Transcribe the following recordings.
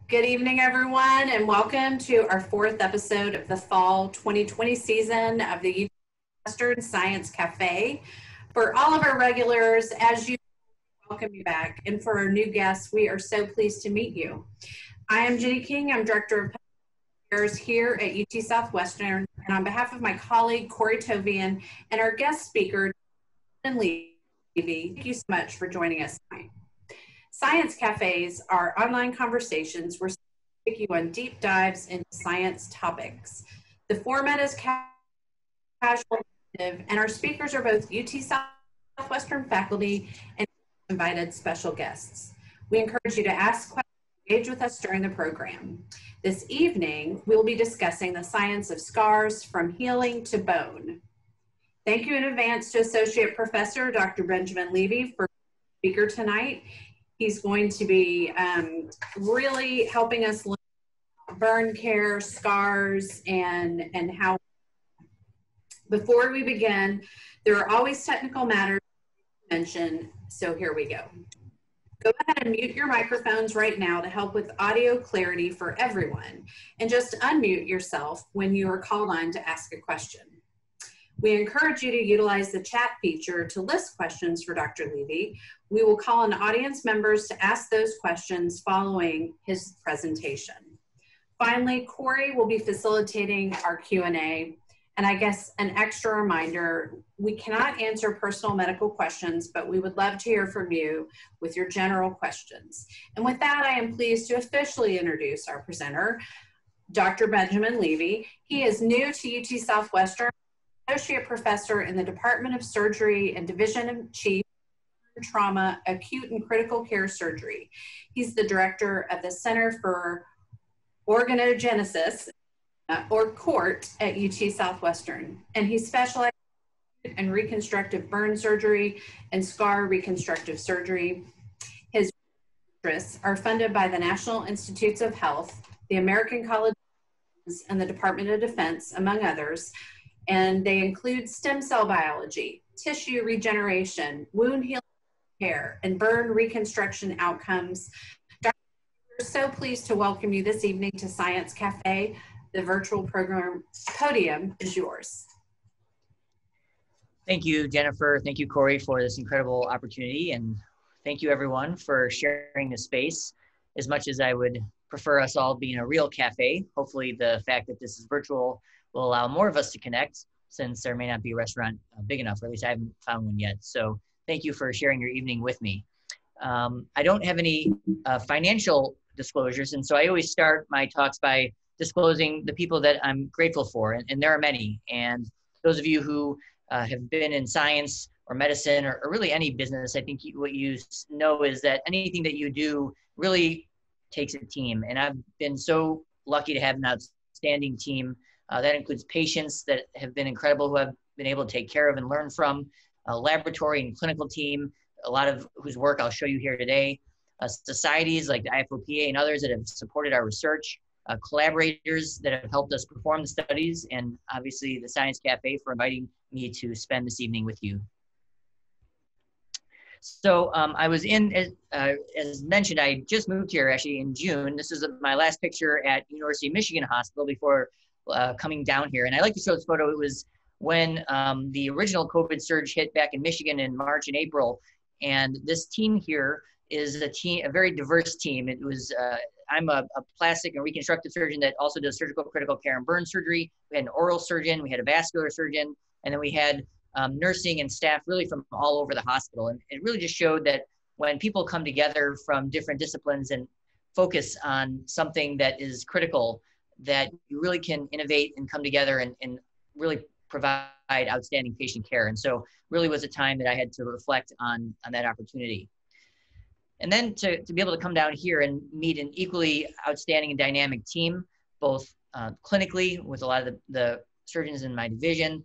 Good evening, everyone, and welcome to our fourth episode of the fall 2020 season of the UT Southwestern Science Café. For all of our regulars, as you welcome you back, and for our new guests, we are so pleased to meet you. I am Jenny King. I'm Director of Public Affairs here at UT Southwestern, and on behalf of my colleague Corey Tovian and our guest speaker, Levi, thank you so much for joining us tonight. Science Cafes are online conversations where we take you on deep dives into science topics. The format is casual, and our speakers are both UT Southwestern faculty and invited special guests. We encourage you to ask questions and engage with us during the program. This evening, we'll be discussing the science of scars from healing to bone. Thank you in advance to Associate Professor Dr. Benjamin Levi for being speaker tonight. He's going to be really helping us learn about burn care, scars, and how. Before we begin, there are always technical matters to mention, so here we go. Go ahead and mute your microphones right now to help with audio clarity for everyone, and just unmute yourself when you are called on to ask a question. We encourage you to utilize the chat feature to list questions for Dr. Levi. We will call on audience members to ask those questions following his presentation. Finally, Corey will be facilitating our Q&A. And I guess an extra reminder, we cannot answer personal medical questions, but we would love to hear from you with your general questions. And with that, I am pleased to officially introduce our presenter, Dr. Benjamin Levi. He is new to UT Southwestern, Associate Professor in the Department of Surgery and Division of Chief Trauma, Acute and Critical Care Surgery. He's the Director of the Center for Organogenesis, or CORT, at UT Southwestern. And he specializes in reconstructive burn surgery and scar reconstructive surgery. His interests are funded by the National Institutes of Health, the American College of Medicine, and the Department of Defense, among others. And they include stem cell biology, tissue regeneration, wound healing care, and burn reconstruction outcomes. Dr. We're so pleased to welcome you this evening to Science Cafe. The virtual program podium is yours. Thank you, Jennifer. Thank you, Corey, for this incredible opportunity. And thank you, everyone, for sharing the space. As much as I would prefer us all being a real cafe, hopefully the fact that this is virtual will allow more of us to connect, since there may not be a restaurant big enough, or at least I haven't found one yet. So thank you for sharing your evening with me. I don't have any financial disclosures, and so I always start my talks by disclosing the people that I'm grateful for, and there are many. And those of you who have been in science or medicine or really any business, I think what you know is that anything that you do really takes a team. And I've been so lucky to have an outstanding team. That includes patients that have been incredible, who I've been able to take care of and learn from, a laboratory and clinical team, a lot of whose work I'll show you here today, societies like the IFOPA and others that have supported our research, collaborators that have helped us perform the studies, and obviously the Science Cafe for inviting me to spend this evening with you. So I was as mentioned, I just moved here actually in June. This is my last picture at University of Michigan Hospital before coming down here. And I like to show this photo. It was when the original COVID surge hit back in Michigan in March and April. And this team here is a very diverse team. It was, I'm a plastic and reconstructive surgeon that also does surgical critical care and burn surgery. We had an oral surgeon, we had a vascular surgeon, and then we had nursing and staff really from all over the hospital. And it really just showed that when people come together from different disciplines and focus on something that is critical, that you really can innovate and come together and really provide outstanding patient care. And so really was a time that I had to reflect on that opportunity. And then to be able to come down here and meet an equally outstanding and dynamic team, both clinically with a lot of the surgeons in my division,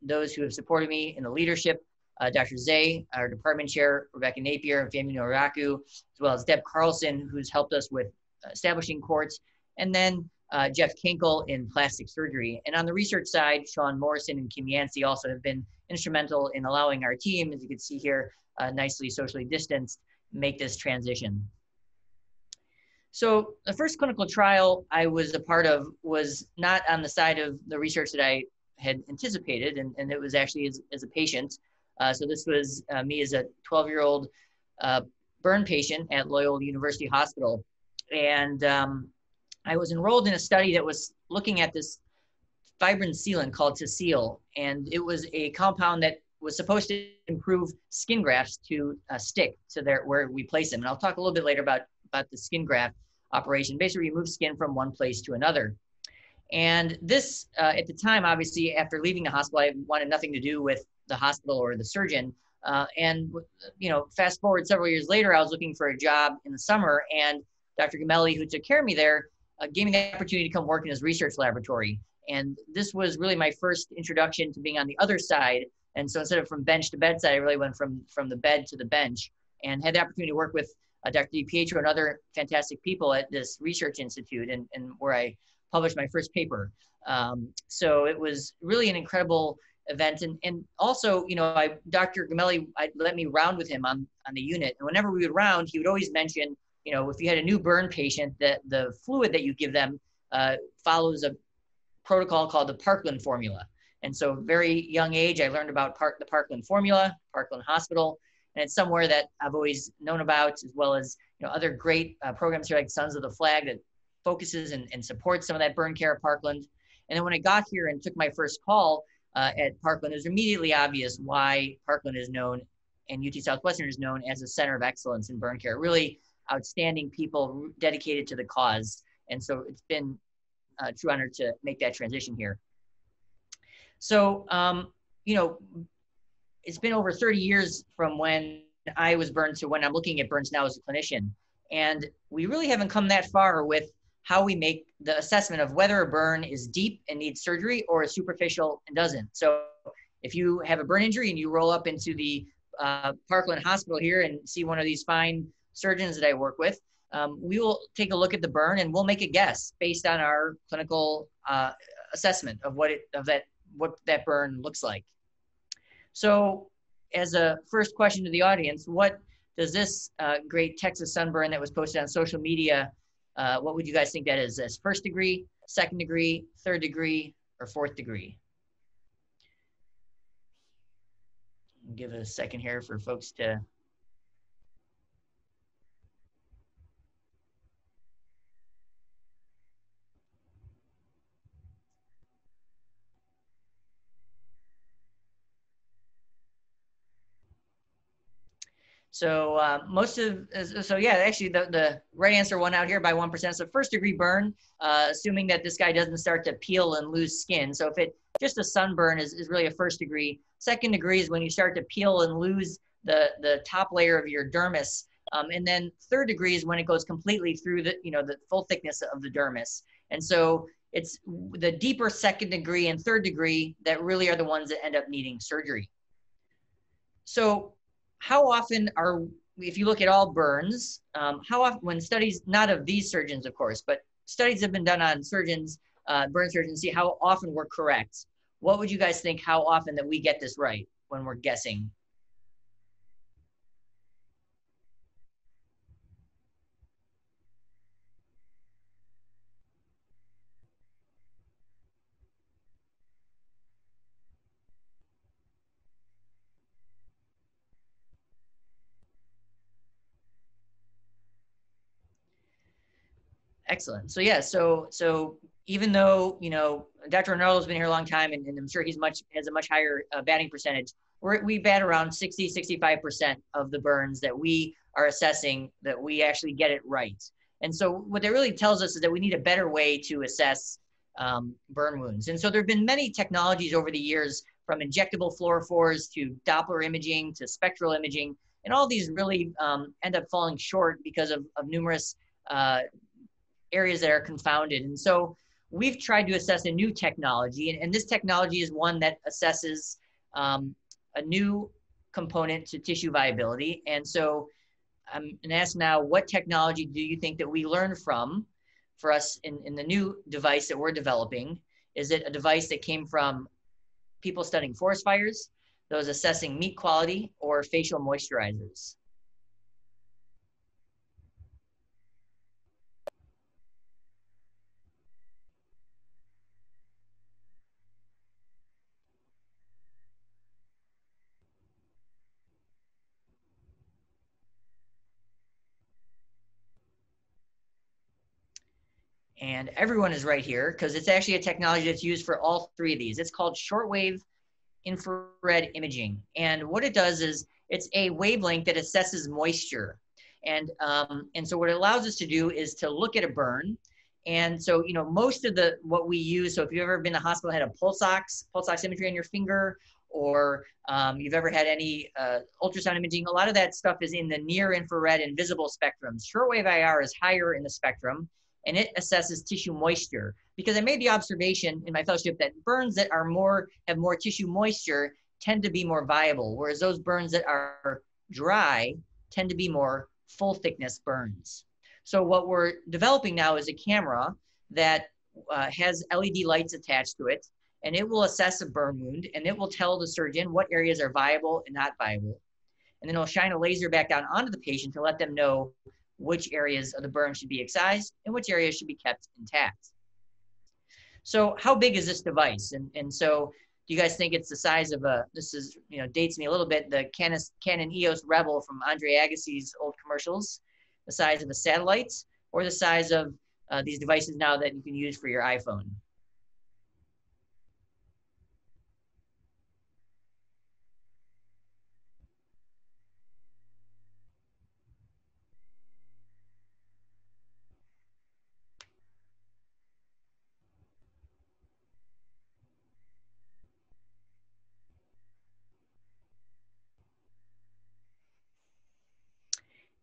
those who have supported me in the leadership, Dr. Zay, our department chair, Rebecca Napier, and Femi Noraku, as well as Deb Carlson, who's helped us with establishing courts, and then Jeff Kinkle in plastic surgery. And on the research side, Sean Morrison and Kim Yancey also have been instrumental in allowing our team, as you can see here, nicely socially distanced, make this transition. So the first clinical trial I was a part of was not on the side of the research that I had anticipated, and it was actually as a patient. So this was me as a 12-year-old burn patient at Loyola University Hospital. And I was enrolled in a study that was looking at this fibrin sealant called Tacil, and it was a compound that was supposed to improve skin grafts to stick to where we place them. And I'll talk a little bit later about the skin graft operation. Basically remove skin from one place to another. And this, at the time, obviously, after leaving the hospital, I wanted nothing to do with the hospital or the surgeon. And fast forward several years later, I was looking for a job in the summer, and Dr. Gamelli, who took care of me there, gave me the opportunity to come work in his research laboratory. And this was really my first introduction to being on the other side. And so instead of from bench to bedside, I really went from the bed to the bench, and had the opportunity to work with Dr. DiPietro and other fantastic people at this research institute, and where I published my first paper. So it was really an incredible event. And also, Dr. Gamelli, let me round with him on the unit. And whenever we would round, he would always mention, if you had a new burn patient, that the fluid that you give them follows a protocol called the Parkland formula. And so very young age, I learned about the Parkland formula, Parkland Hospital, and it's somewhere that I've always known about, as well as other great programs here like Sons of the Flag that focuses and supports some of that burn care at Parkland. And then when I got here and took my first call at Parkland, it was immediately obvious why Parkland is known and UT Southwestern is known as a center of excellence in burn care. Really outstanding people dedicated to the cause. And so it's been a true honor to make that transition here. So, it's been over 30 years from when I was burned to when I'm looking at burns now as a clinician. And we really haven't come that far with how we make the assessment of whether a burn is deep and needs surgery or is superficial and doesn't. So if you have a burn injury and you roll up into the Parkland Hospital here and see one of these fine surgeons that I work with, we will take a look at the burn and we'll make a guess based on our clinical assessment of what that burn looks like. So as a first question to the audience, what does this great Texas sunburn that was posted on social media, what would you guys think that is? As first degree, second degree, third degree, or fourth degree? Give it a second here for folks to. So actually the right answer won out here by 1%. So first degree burn, assuming that this guy doesn't start to peel and lose skin. So if it just a sunburn is really a first degree. Second degree is when you start to peel and lose the top layer of your dermis. And then third degree is when it goes completely through the full thickness of the dermis. And so it's the deeper second degree and third degree that really are the ones that end up needing surgery. So how often if you look at all burns, how often, when studies, not of these surgeons, of course, but studies have been done on surgeons, burn surgeons, see how often we're correct. What would you guys think how often that we get this right when we're guessing? Excellent. So yeah, so even though Dr. Arnaldo's been here a long time, and I'm sure has a much higher batting percentage, we bat around 60-65% of the burns that we are assessing that we actually get it right. And so what that really tells us is that we need a better way to assess burn wounds. And so there have been many technologies over the years, from injectable fluorophores to Doppler imaging to spectral imaging, and all these really end up falling short because of numerous areas that are confounded. And so we've tried to assess a new technology, and this technology is one that assesses a new component to tissue viability. And so I'm going to ask now, what technology do you think that we learn from for us in the new device that we're developing? Is it a device that came from people studying forest fires, those assessing meat quality, or facial moisturizers? And everyone is right here because it's actually a technology that's used for all three of these. It's called shortwave infrared imaging. And what it does is it's a wavelength that assesses moisture. And so what it allows us to do is to look at a burn. And so, you know, most of what we use, so if you've ever been to the hospital, had a pulse ox imagery on your finger, or you've ever had any ultrasound imaging, a lot of that stuff is in the near infrared and visible spectrums. Shortwave IR is higher in the spectrum, and it assesses tissue moisture. Because I made the observation in my fellowship that burns that have more tissue moisture tend to be more viable, whereas those burns that are dry tend to be more full thickness burns. So what we're developing now is a camera that has LED lights attached to it, and it will assess a burn wound, and it will tell the surgeon what areas are viable and not viable. And then it'll shine a laser back down onto the patient to let them know which areas of the burn should be excised and which areas should be kept intact. So how big is this device? And so do you guys think it's the size of this is, you know, dates me a little bit, the Canon EOS Rebel from Andre Agassi's old commercials, the size of a satellite, or the size of these devices now that you can use for your iPhone?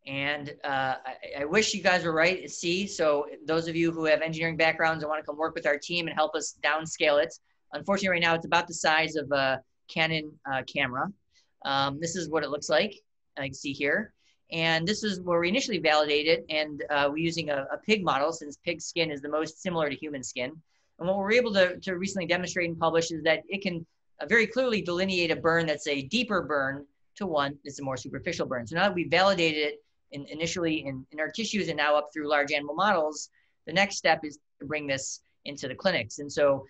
And I wish you guys were right at C. So those of you who have engineering backgrounds and want to come work with our team and help us downscale it. Unfortunately, right now it's about the size of a Canon camera. This is what it looks like. I can see here. And this is where we initially validated, and we're using a pig model, since pig skin is the most similar to human skin. And what we're able to recently demonstrate and publish is that it can very clearly delineate a burn that's a deeper burn to one that's a more superficial burn. So now that we validated it initially in our tissues and now up through large animal models, the next step is to bring this into the clinics. And so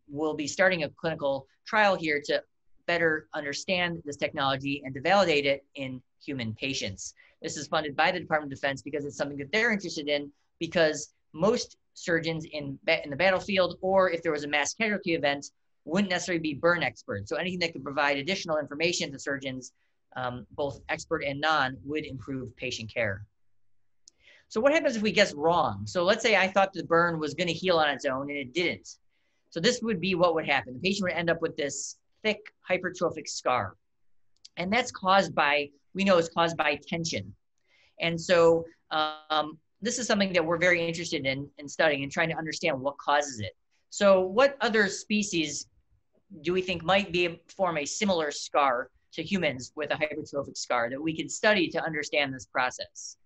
we'll be starting a clinical trial here to better understand this technology and to validate it in human patients. This is funded by the Department of Defense because it's something that they're interested in, because most surgeons in the battlefield, or if there was a mass casualty event, wouldn't necessarily be burn experts. So anything that could provide additional information to surgeons, both expert and non, would improve patient care. So what happens if we guess wrong? So let's say I thought the burn was going to heal on its own and it didn't. So this would be what would happen. The patient would end up with this thick hypertrophic scar. And that's caused by, we know it's caused by tension. And so this is something that we're very interested in studying and trying to understand what causes it. So what other species do we think might form a similar scar to humans with a hypertrophic scar that we could study to understand this process?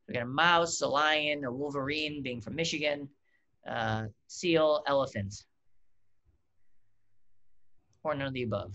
We got a mouse, a lion, a wolverine, being from Michigan, seal, elephant, or none of the above.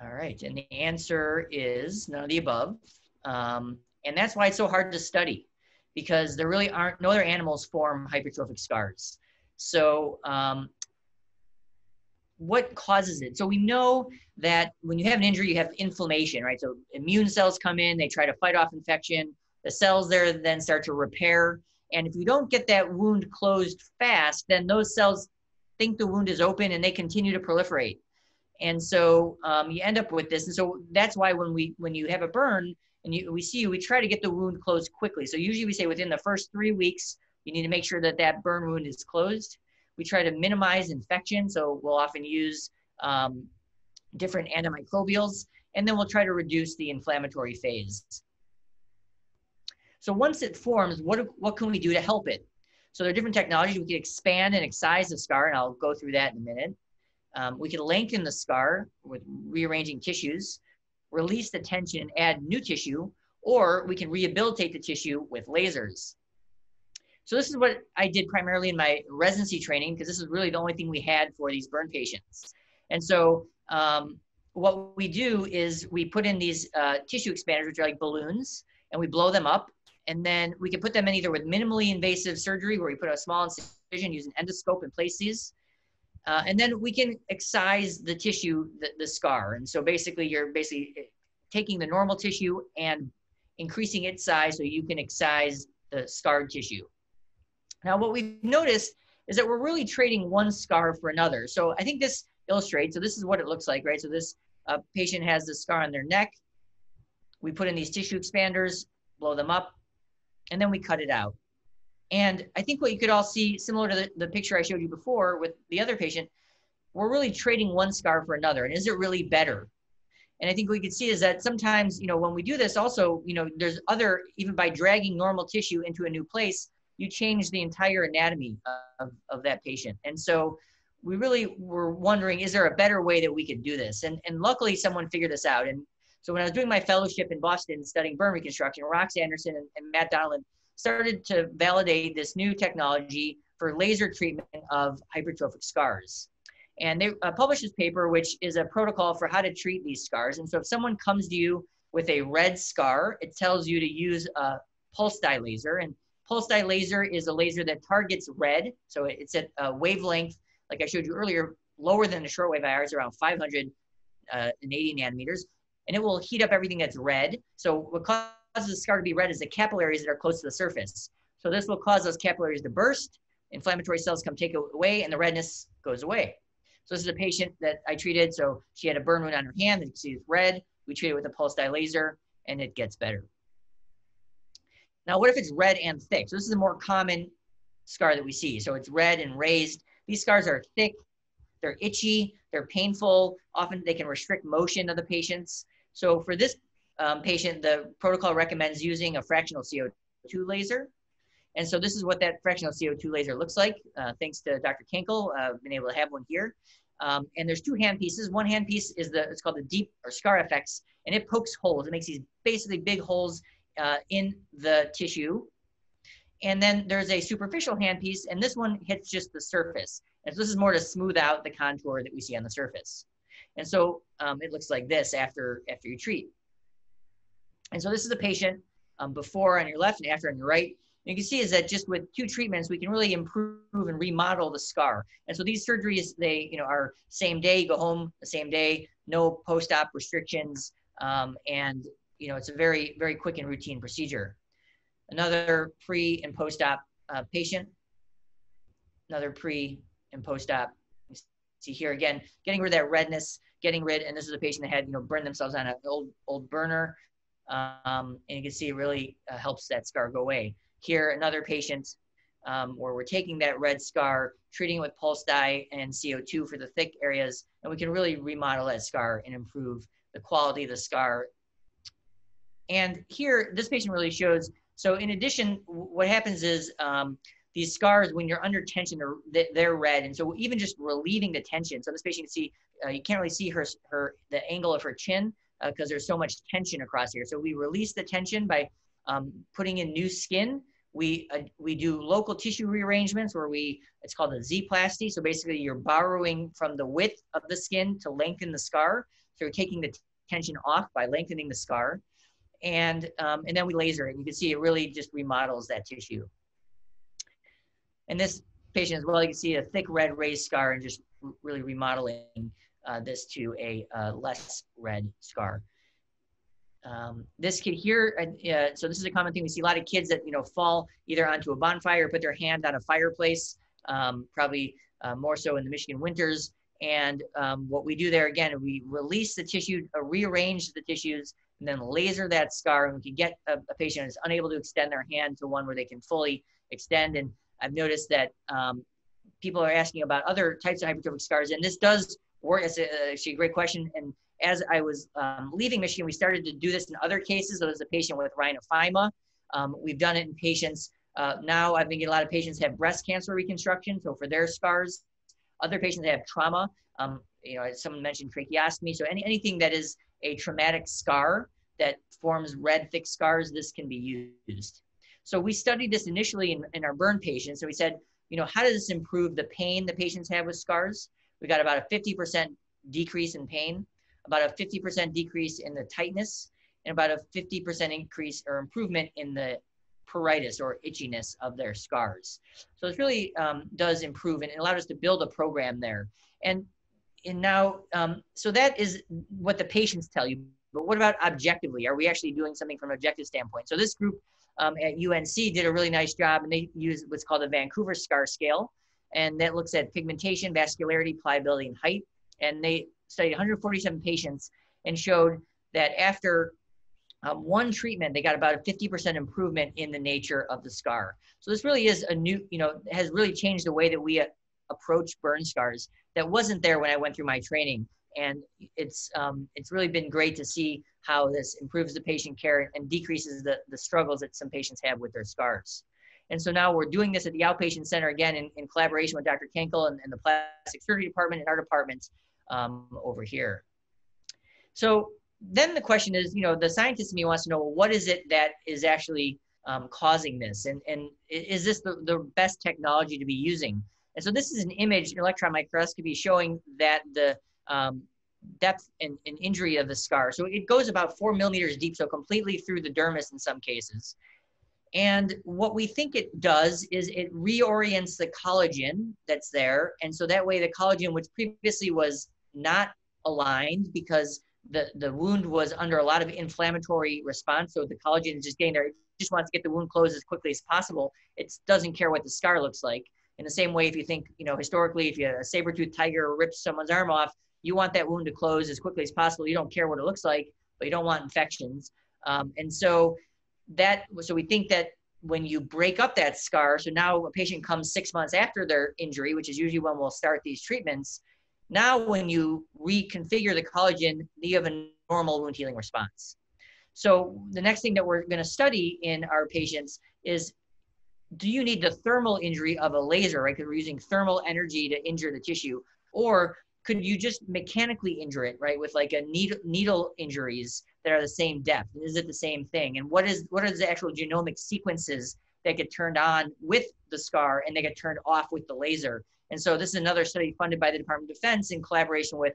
All right, and the answer is none of the above. And that's why it's so hard to study, because there really aren't, no other animals form hypertrophic scars. So what causes it? So we know that when you have an injury, you have inflammation, right? So immune cells come in, they try to fight off infection. The cells there then start to repair. And if you don't get that wound closed fast, then those cells think the wound is open and they continue to proliferate. And so you end up with this. And so that's why when you have a burn and we try to get the wound closed quickly. So usually we say within the first 3 weeks, you need to make sure that that burn wound is closed. We try to minimize infection. So we'll often use different antimicrobials, and then we'll try to reduce the inflammatory phase. So once it forms, what can we do to help it? So there are different technologies. We can expand and excise the scar, and I'll go through that in a minute. We can lengthen the scar with rearranging tissues, release the tension and add new tissue, or we can rehabilitate the tissue with lasers. So this is what I did primarily in my residency training, because this is really the only thing we had for these burn patients. And so what we do is we put in these tissue expanders, which are like balloons, and we blow them up. And then we can put them in either with minimally invasive surgery, where we put a small incision, use an endoscope and place these. And then we can excise the tissue, the scar. And so basically, you're taking the normal tissue and increasing its size so you can excise the scarred tissue. Now, what we've noticed is that we're really trading one scar for another. So I think this illustrates, so this is what it looks like, right? So this patient has the scar on their neck. We put in these tissue expanders, blow them up, and then we cut it out. And I think what you could all see, similar to the picture I showed you before with the other patient, we're really trading one scar for another. And is it really better? And I think what we could see is that sometimes, when we do this also, there's even by dragging normal tissue into a new place, you change the entire anatomy of that patient. And so we really were wondering, is there a better way that we could do this? And luckily someone figured this out. And so when I was doing my fellowship in Boston studying burn reconstruction, Rox Anderson and Matt Donlan started to validate this new technology for laser treatment of hypertrophic scars. And they published this paper, which is a protocol for how to treat these scars. And so if someone comes to you with a red scar, it tells you to use a pulse dye laser. And pulse dye laser is a laser that targets red. So it's at a wavelength, like I showed you earlier, lower than the shortwave IRs, around 580 nanometers. And it will heat up everything that's red. So what causes the scar to be red is the capillaries that are close to the surface. So this will cause those capillaries to burst, inflammatory cells come take it away, and the redness goes away. So this is a patient that I treated. So she had a burn wound on her hand. You can see it's red. We treat it with a pulse dye laser, and it gets better. Now, what if it's red and thick? So this is a more common scar that we see. So it's red and raised. These scars are thick. They're itchy. They're painful. Often they can restrict motion of the patients. So for this patient, the protocol recommends using a fractional CO2 laser. And so this is what that fractional CO2 laser looks like. Thanks to Dr. Kenkel, I've been able to have one here. And there's two hand pieces. One hand piece is it's called the deep or scar effects, and it pokes holes. It makes these basically big holes in the tissue. And then there's a superficial hand piece, and this one hits just the surface. And so this is more to smooth out the contour that we see on the surface. And so it looks like this after you treat. And so this is a patient before on your left and after on your right. And you can see is that just with 2 treatments, we can really improve and remodel the scar. And so these surgeries, they are same day, you go home the same day, no post-op restrictions. And it's a very, very quick and routine procedure. Another pre and post-op patient, another pre and post-op. See here again, getting rid of that redness, and this is a patient that had burned themselves on an old burner. And you can see it really helps that scar go away. Here, another patient where we're taking that red scar, treating it with pulse dye and CO2 for the thick areas, and we can really remodel that scar and improve the quality of the scar. And here, this patient really shows, so in addition, what happens is these scars, when you're under tension, they're red. And so even just relieving the tension, so this patient, you see, you can't really see the angle of her chin because there's so much tension across here. So we release the tension by putting in new skin. We do local tissue rearrangements where it's called a Z-plasty. So basically you're borrowing from the width of the skin to lengthen the scar. So you're taking the tension off by lengthening the scar. And then we laser it. And you can see it really just remodels that tissue. And this patient as well, you can see a thick red raised scar and just really remodeling this to a less red scar. This kid here, so this is a common thing. We see a lot of kids that fall either onto a bonfire or put their hand on a fireplace, probably more so in the Michigan winters. And what we do there, again, we release the tissue, rearrange the tissues, and then laser that scar. And we can get a patient who's unable to extend their hand to one where they can fully extend. And I've noticed that people are asking about other types of hypertrophic scars, and this does work. It's actually a great question. And as I was leaving Michigan, we started to do this in other cases. So there's a patient with rhinophyma. We've done it in patients. Now I've been getting a lot of patients have breast cancer reconstruction. So for their scars, other patients have trauma. Someone mentioned tracheostomy. So anything that is a traumatic scar that forms red, thick scars, this can be used. So we studied this initially in our burn patients. So we said, how does this improve the pain the patients have with scars? We got about a 50% decrease in pain, about a 50% decrease in the tightness, and about a 50% increase or improvement in the pruritus or itchiness of their scars. So it really does improve, and it allowed us to build a program there. And now, so that is what the patients tell you. But what about objectively? Are we actually doing something from an objective standpoint? So this group at UNC did a really nice job, and they used what's called the Vancouver Scar Scale. And that looks at pigmentation, vascularity, pliability, and height. And they studied 147 patients and showed that after one treatment, they got about a 50% improvement in the nature of the scar. So this really is a new, has really changed the way that we approach burn scars that wasn't there when I went through my training. And it's really been great to see how this improves the patient care and decreases the struggles that some patients have with their scars. And so now we're doing this at the outpatient center again in collaboration with Dr. Kenkel and the plastic surgery department and our department over here. So then the question is, the scientist in me wants to know, well, what is it that is actually causing this? And is this the best technology to be using? And so this is an image, an electron microscopy, showing that the depth and injury of the scar. So it goes about 4 millimeters deep, so completely through the dermis in some cases. And what we think it does is it reorients the collagen that's there. And so that way the collagen, which previously was not aligned because the wound was under a lot of inflammatory response, so the collagen is just getting there, it just wants to get the wound closed as quickly as possible. It doesn't care what the scar looks like. In the same way, if you think, historically, if you a saber-toothed tiger rips someone's arm off, you want that wound to close as quickly as possible. You don't care what it looks like, but you don't want infections. And so we think that when you break up that scar, so now a patient comes 6 months after their injury, which is usually when we'll start these treatments. Now, when you reconfigure the collagen, you have a normal wound healing response. So the next thing that we're going to study in our patients is, do you need the thermal injury of a laser, right? Because we're using thermal energy to injure the tissue, or could you just mechanically injure it, right? With like a needle injuries that are the same depth. Is it the same thing? And what are the actual genomic sequences that get turned on with the scar and they get turned off with the laser? And so this is another study funded by the Department of Defense in collaboration with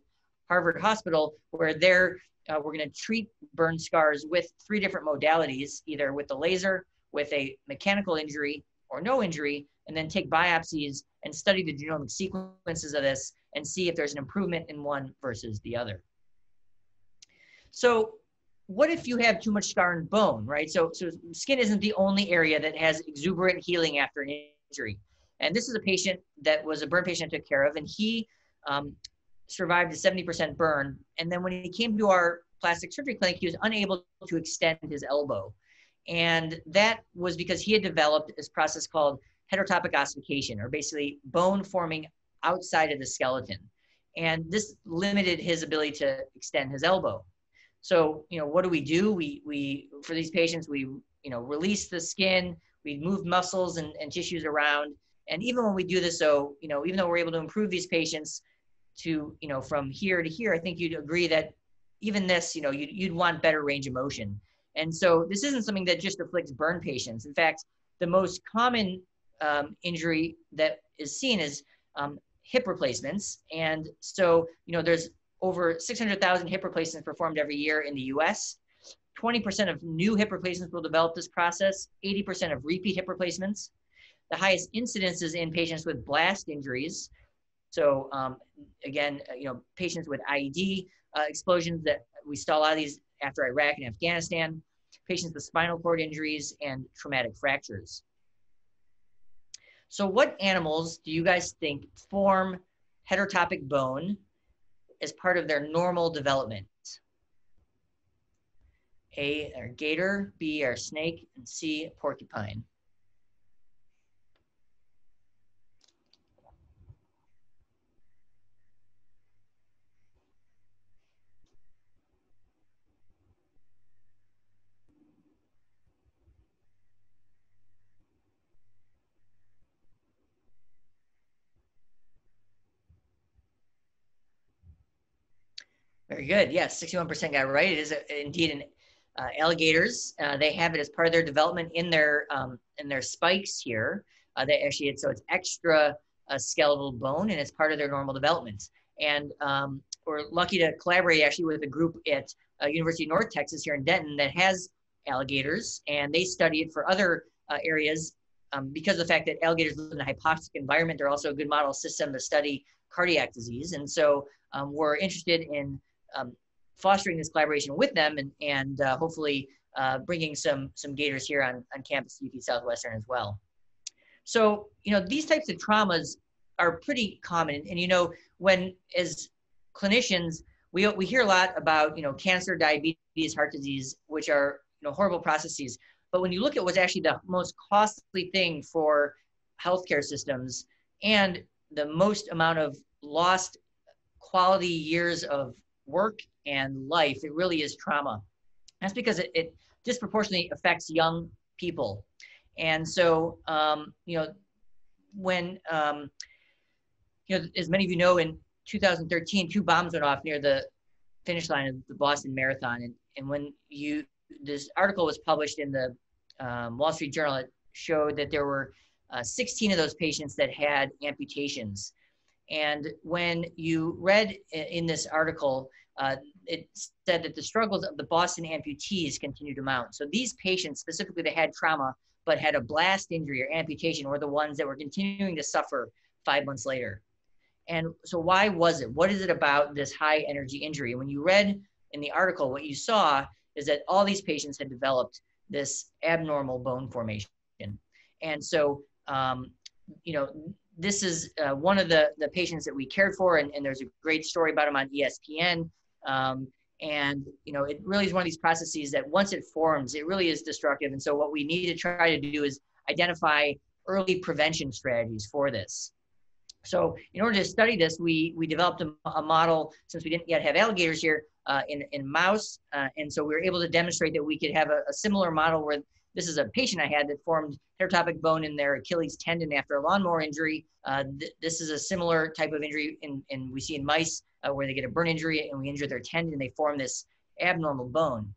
Harvard Hospital, where we're going to treat burn scars with 3 different modalities, either with the laser, with a mechanical injury, or no injury, and then take biopsies and study the genomic sequences of this and see if there's an improvement in one versus the other. So what if you have too much scar and bone, right? So skin isn't the only area that has exuberant healing after an injury. And this is a patient that was a burn patient I took care of, and he survived a 70% burn. And then when he came to our plastic surgery clinic, he was unable to extend his elbow. And that was because he had developed this process called heterotopic ossification, or basically bone forming outside of the skeleton. And this limited his ability to extend his elbow. So, what do? We for these patients, we, release the skin, we move muscles and tissues around. And even when we do this, so, even though we're able to improve these patients to, from here to here, I think you'd agree that even this, you'd want better range of motion. And so this isn't something that just afflicts burn patients. In fact, the most common injury that is seen is hip replacements. And so, there's over 600,000 hip replacements performed every year in the US. 20% of new hip replacements will develop this process, 80% of repeat hip replacements. The highest incidence is in patients with blast injuries. So again, patients with IED explosions, that we saw a lot of these after Iraq and Afghanistan, patients with spinal cord injuries and traumatic fractures. So what animals do you guys think form heterotopic bone as part of their normal development? A, our gator, B, our snake, and C, porcupine. Very good. Yes, 61% got it right. It is indeed alligators. They have it as part of their development in their spikes here. They actually, so it's extra skeletal bone, and it's part of their normal development. And we're lucky to collaborate actually with a group at University of North Texas here in Denton that has alligators, and they study it for other areas because of the fact that alligators live in a hypoxic environment. They're also a good model system to study cardiac disease. And so we're interested in fostering this collaboration with them and hopefully bringing some gators here on campus at UT Southwestern as well. So, these types of traumas are pretty common. And, when as clinicians, we hear a lot about, cancer, diabetes, heart disease, which are, horrible processes. But when you look at what's actually the most costly thing for healthcare systems and the most amount of lost quality years of work and life, it really is trauma. That's because it disproportionately affects young people. And so, when, as many of you know, in 2013, 2 bombs went off near the finish line of the Boston Marathon. And when this article was published in the Wall Street Journal, it showed that there were 16 of those patients that had amputations. And when you read in this article, it said that the struggles of the Boston amputees continued to mount. So these patients, specifically that had trauma, but had a blast injury or amputation, were the ones that were continuing to suffer 5 months later. And so why was it? What is it about this high energy injury? When you read in the article, what you saw is that all these patients had developed this abnormal bone formation. And so, this is one of the patients that we cared for, and there's a great story about him on ESPN. And, it really is one of these processes that once it forms, it really is destructive. And so what we need to try to do is identify early prevention strategies for this. So in order to study this, we developed a model, since we didn't yet have alligators here, in mouse. And so we were able to demonstrate that we could have a similar model where this is a patient I had that formed heterotopic bone in their Achilles tendon after a lawnmower injury. This is a similar type of injury we see in mice where they get a burn injury and we injure their tendon and they form this abnormal bone.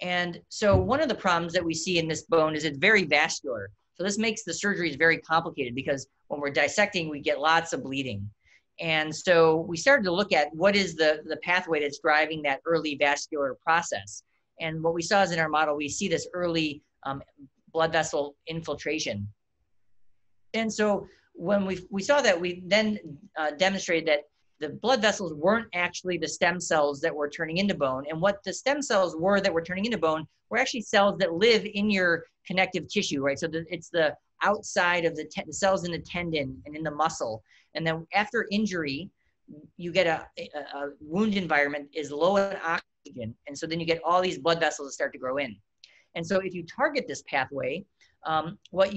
And so one of the problems that we see in this bone is it's very vascular. So this makes the surgeries very complicated because when we're dissecting, we get lots of bleeding. And so we started to look at what is the pathway that's driving that early vascular process. And what we saw is in our model, we see this early blood vessel infiltration. And so when we saw that, we then demonstrated that the blood vessels weren't actually the stem cells that were turning into bone. And what the stem cells were that were turning into bone were actually cells that live in your connective tissue, right? So it's the outside of the cells in the tendon and in the muscle. And then after injury, you get a wound environment is low in oxygen. And so then you get all these blood vessels that start to grow in. And so if you target this pathway, what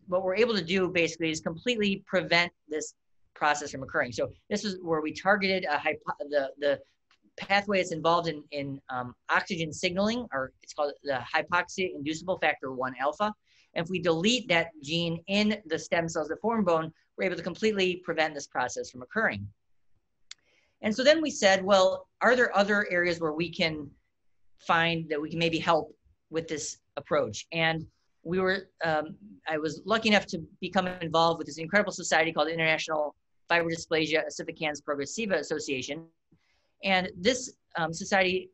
we're able to do basically is completely prevent this process from occurring. So this is where we targeted the pathway that's involved in oxygen signaling, or it's called the hypoxia inducible factor 1 alpha. And if we delete that gene in the stem cells that form bone, we're able to completely prevent this process from occurring. And so then we said, well, are there other areas where we can find that we can maybe help with this approach? And we were, I was lucky enough to become involved with this incredible society called the International Fibrodysplasia Ossificans Progressiva Association. And this society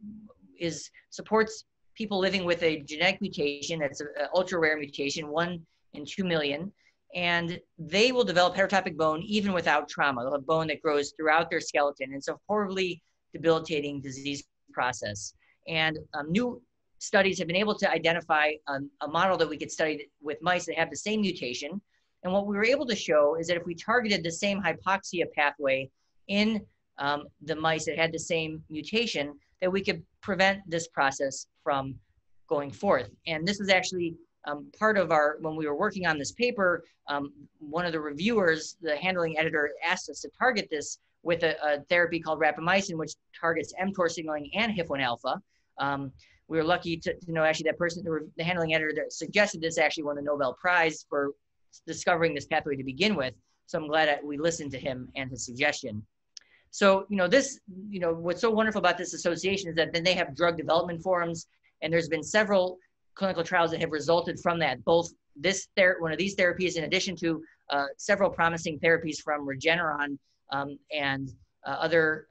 supports people living with a genetic mutation that's an ultra rare mutation, 1 in 2 million. And they will develop heterotopic bone even without trauma. They'll have bone that grows throughout their skeleton. It's a horribly debilitating disease process. And new studies have been able to identify a model that we could study with mice that have the same mutation. And what we were able to show is that if we targeted the same hypoxia pathway in the mice that had the same mutation, that we could prevent this process from going forth. And this was actually part of when we were working on this paper, one of the reviewers, the handling editor, asked us to target this with a therapy called rapamycin, which targets mTOR signaling and HIF1 alpha. We were lucky to know actually that person, the handling editor that suggested this, actually won the Nobel Prize for discovering this pathway to begin with. So I'm glad that we listened to him and his suggestion. So, what's so wonderful about this association is that then they have drug development forums, and there's been several clinical trials that have resulted from that, both one of these therapies in addition to several promising therapies from Regeneration and other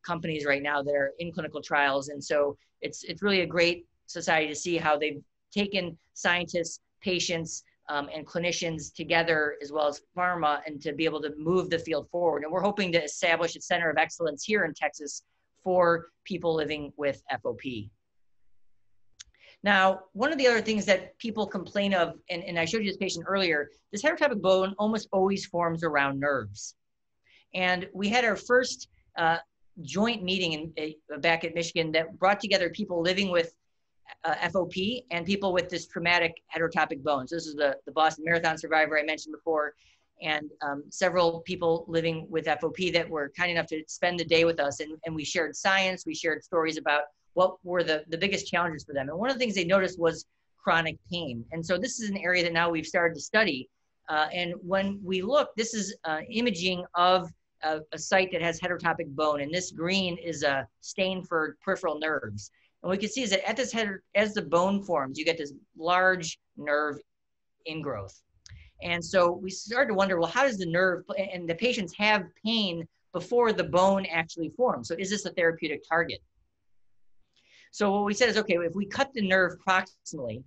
companies right now that are in clinical trials. And so it's really a great society to see how they've taken scientists, patients, and clinicians together, as well as pharma, and to be able to move the field forward. And we're hoping to establish a center of excellence here in Texas for people living with FOP. Now, one of the other things that people complain of, and I showed you this patient earlier, this heterotopic bone almost always forms around nerves. And we had our first joint meeting back at Michigan that brought together people living with FOP and people with this traumatic heterotopic bones. This is the Boston Marathon survivor I mentioned before, and several people living with FOP that were kind enough to spend the day with us. And we shared science, we shared stories about what were the biggest challenges for them. And one of the things they noticed was chronic pain. And so this is an area that now we've started to study. And when we look, this is imaging of a site that has heterotopic bone. And this green is a stain for peripheral nerves. And what we can see is that at this as the bone forms, you get this large nerve ingrowth. And so we started to wonder, well, how does the nerve, and the patients have pain before the bone actually forms. So is this a therapeutic target? So what we said is, okay, if we cut the nerve proximally,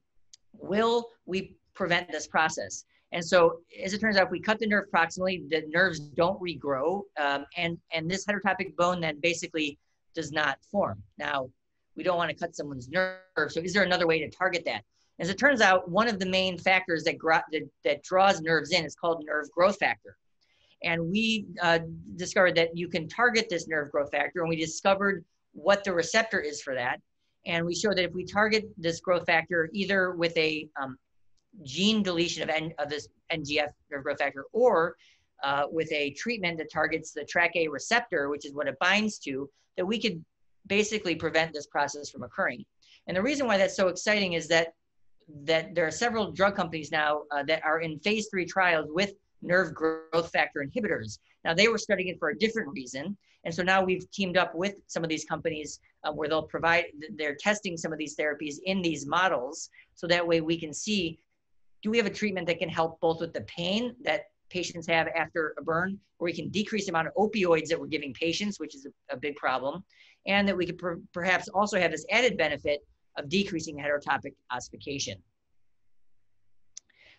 will we prevent this process? And so as it turns out, if we cut the nerve proximally, the nerves don't regrow, and this heterotopic bone then basically does not form. Now, we don't want to cut someone's nerve, so is there another way to target that? As it turns out, one of the main factors that draws nerves in is called nerve growth factor. And we discovered that you can target this nerve growth factor, and we discovered what the receptor is for that. And we showed that if we target this growth factor either with a gene deletion of this NGF, nerve growth factor, or with a treatment that targets the TrkA receptor, which is what it binds to, that we could basically prevent this process from occurring. And the reason why that's so exciting is that there are several drug companies now that are in phase 3 trials with nerve growth factor inhibitors. Now, they were studying it for a different reason. And so now we've teamed up with some of these companies where they're testing some of these therapies in these models. So that way we can see, do we have a treatment that can help both with the pain that patients have after a burn, or we can decrease the amount of opioids that we're giving patients, which is a big problem, and that we could perhaps also have this added benefit of decreasing heterotopic ossification.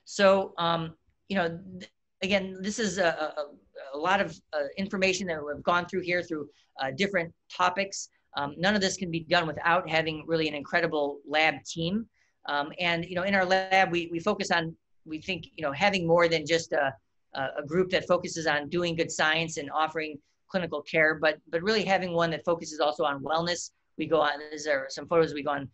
So, again, this is a lot of information that we've gone through here through different topics. None of this can be done without having really an incredible lab team. And, in our lab, we focus on, we think, having more than just a group that focuses on doing good science and offering clinical care, but really having one that focuses also on wellness. We go on, these are some photos, we go on,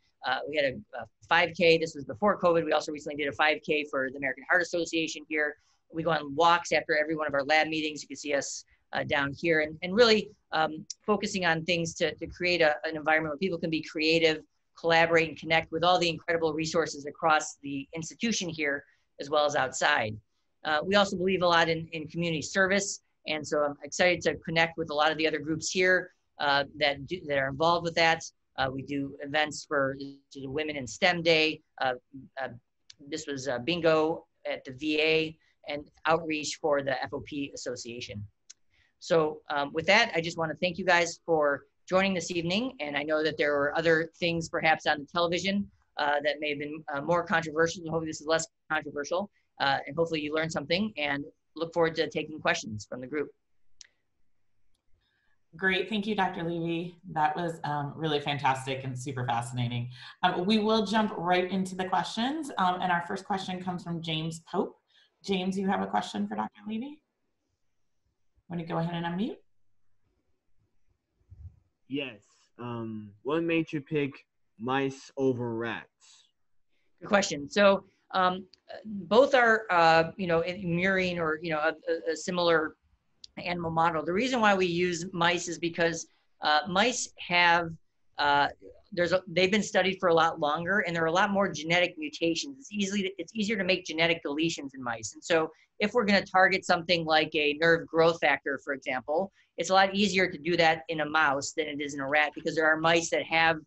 we had a 5K, this was before COVID. We also recently did a 5K for the American Heart Association here. We go on walks after every one of our lab meetings. You can see us down here, and really focusing on things to create an environment where people can be creative, collaborate, and connect with all the incredible resources across the institution here, as well as outside. We also believe a lot in community service, and so I'm excited to connect with a lot of the other groups here that are involved with that. We do events for the Women in STEM Day. This was bingo at the VA, and outreach for the FOP Association. So with that, I just want to thank you guys for joining this evening. And I know that there were other things perhaps on the television that may have been more controversial. Hopefully this is less controversial. And hopefully you learned something, and look forward to taking questions from the group. Great, thank you, Dr. Levy. That was really fantastic and super fascinating. We will jump right into the questions. And our first question comes from James Pope. James, you have a question for Dr. Levy? Want to go ahead and unmute? Yes. What made you pick mice over rats? Good question. So both are, murine or, a similar animal model. The reason why we use mice is because mice have, they've been studied for a lot longer, and there are a lot more genetic mutations. It's easier to make genetic deletions in mice. And so if we're going to target something like a nerve growth factor, for example, it's a lot easier to do that in a mouse than it is in a rat, because there are mice that have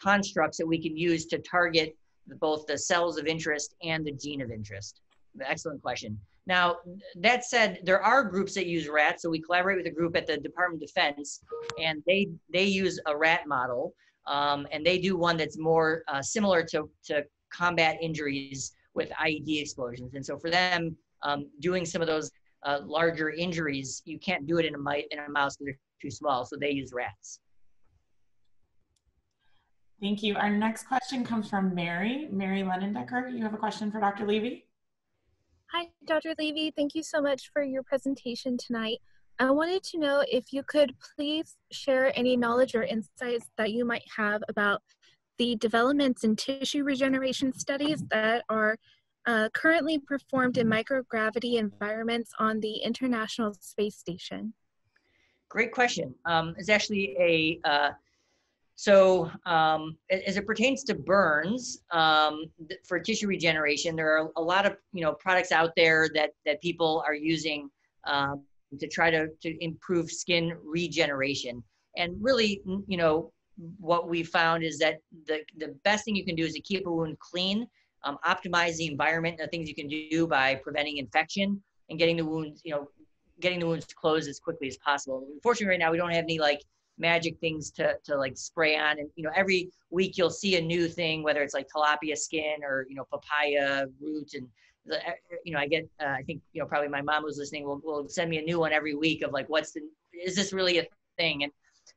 constructs that we can use to target both the cells of interest and the gene of interest. Excellent question. Now, that said, there are groups that use rats. So we collaborate with a group at the Department of Defense, and they use a rat model, and they do one that's more similar to combat injuries with IED explosions. And so for them, doing some of those larger injuries, you can't do it in a mouse because they're too small. So they use rats. Thank you. Our next question comes from Mary Lenendecker. You have a question for Dr. Levy? Hi, Dr. Levy. Thank you so much for your presentation tonight. I wanted to know if you could please share any knowledge or insights that you might have about the developments in tissue regeneration studies that are currently performed in microgravity environments on the International Space Station. Great question. It's actually as it pertains to burns, for tissue regeneration, there are a lot of products out there that people are using to try to improve skin regeneration. And really, what we found is that the best thing you can do is to keep a wound clean, optimize the environment, and the things you can do by preventing infection and getting the wounds, getting the wounds closed as quickly as possible. Unfortunately, right now we don't have any magic things to like spray on, and every week you'll see a new thing, whether it's like tilapia skin or papaya root, and I get I think probably my mom who's listening will send me a new one every week of like, is this really a thing?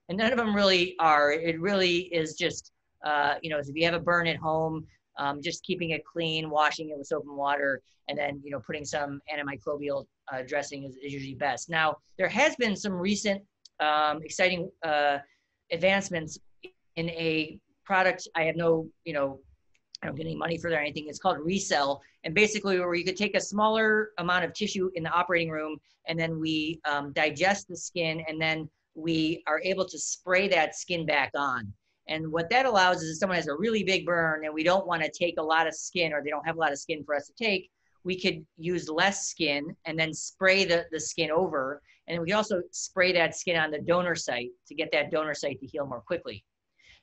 And none of them really are. It really is just if you have a burn at home, just keeping it clean, washing it with soap and water, and then putting some antimicrobial dressing is usually best. Now there has been some recent exciting advancements in a product. I have no, I don't get any money for that or anything. It's called ReCell, and basically where you could take a smaller amount of tissue in the operating room, and then we digest the skin, and then we are able to spray that skin back on. And what that allows is if someone has a really big burn and we don't want to take a lot of skin, or they don't have a lot of skin for us to take, we could use less skin and then spray the skin over. And we can also spray that skin on the donor site to get that donor site to heal more quickly.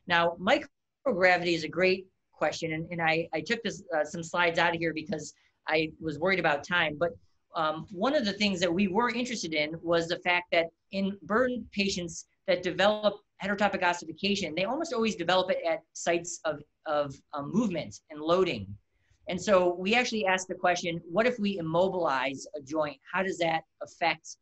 Now, microgravity is a great question. And I took some slides out of here because I was worried about time. But one of the things that we were interested in was the fact that in burn patients that develop heterotopic ossification, they almost always develop it at sites of movement and loading. And so we actually asked the question, what if we immobilize a joint? How does that affect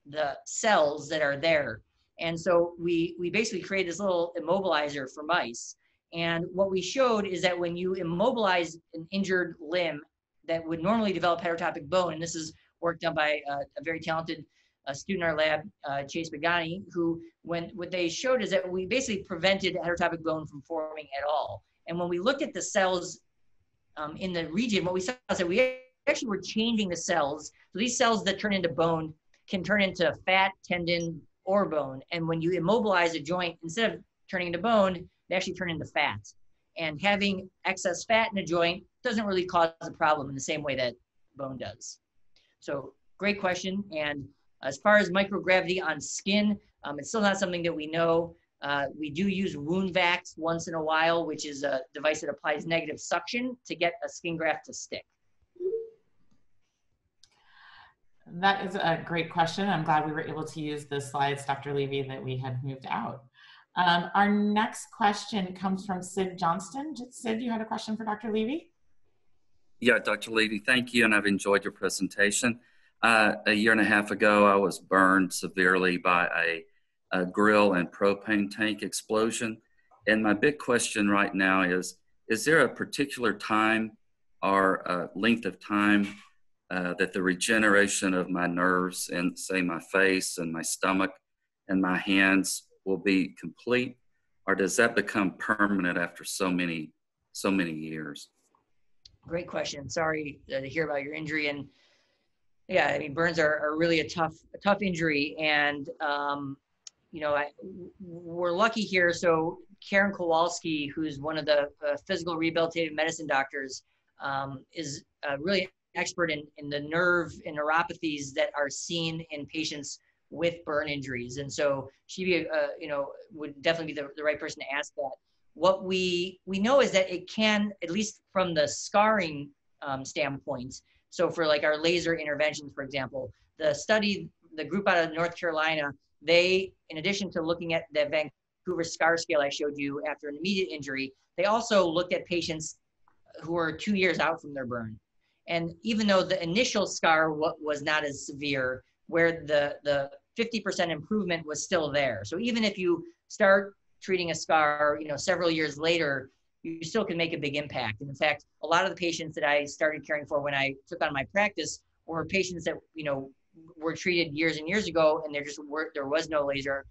the cells that are there? And so we basically created this little immobilizer for mice. And what we showed is that when you immobilize an injured limb that would normally develop heterotopic bone, and this is work done by a very talented student in our lab, Chase Begani, who what they showed is that we basically prevented heterotopic bone from forming at all. And when we looked at the cells in the region, what we saw is that we actually were changing the cells. So these cells that turn into bone can turn into fat, tendon, or bone. And when you immobilize a joint, instead of turning into bone, they actually turn into fat. And having excess fat in a joint doesn't really cause a problem in the same way that bone does. So great question. And as far as microgravity on skin, it's still not something that we know. We do use wound vacs once in a while, which is a device that applies negative suction to get a skin graft to stick. That is a great question. I'm glad we were able to use the slides, Dr. Levy, that we had moved out. Our next question comes from Sid Johnston. Sid, you had a question for Dr. Levy? Yeah, Dr. Levy, thank you, and I've enjoyed your presentation. A year and a half ago, I was burned severely by a grill and propane tank explosion. And my big question right now is there a particular time or a length of time that the regeneration of my nerves in, say, my face and my stomach and my hands will be complete? Or does that become permanent after so many years? Great question. Sorry to hear about your injury. And yeah, I mean, burns are really a tough injury. And, we're lucky here. So Karen Kowalski, who's one of the physical rehabilitative medicine doctors, is really expert in the nerve and neuropathies that are seen in patients with burn injuries. And so she, would definitely be the right person to ask that. What we know is that it can, at least from the scarring standpoint, So for like our laser interventions, for example, the group out of North Carolina, they, in addition to looking at the Vancouver scar scale I showed you after an immediate injury, they also looked at patients who were 2 years out from their burn. And even though the initial scar was not as severe, where the 50% improvement was still there. So even if you start treating a scar, several years later, you still can make a big impact. And in fact, a lot of the patients that I started caring for when I took on my practice were patients that, were treated years and years ago, and there was no laser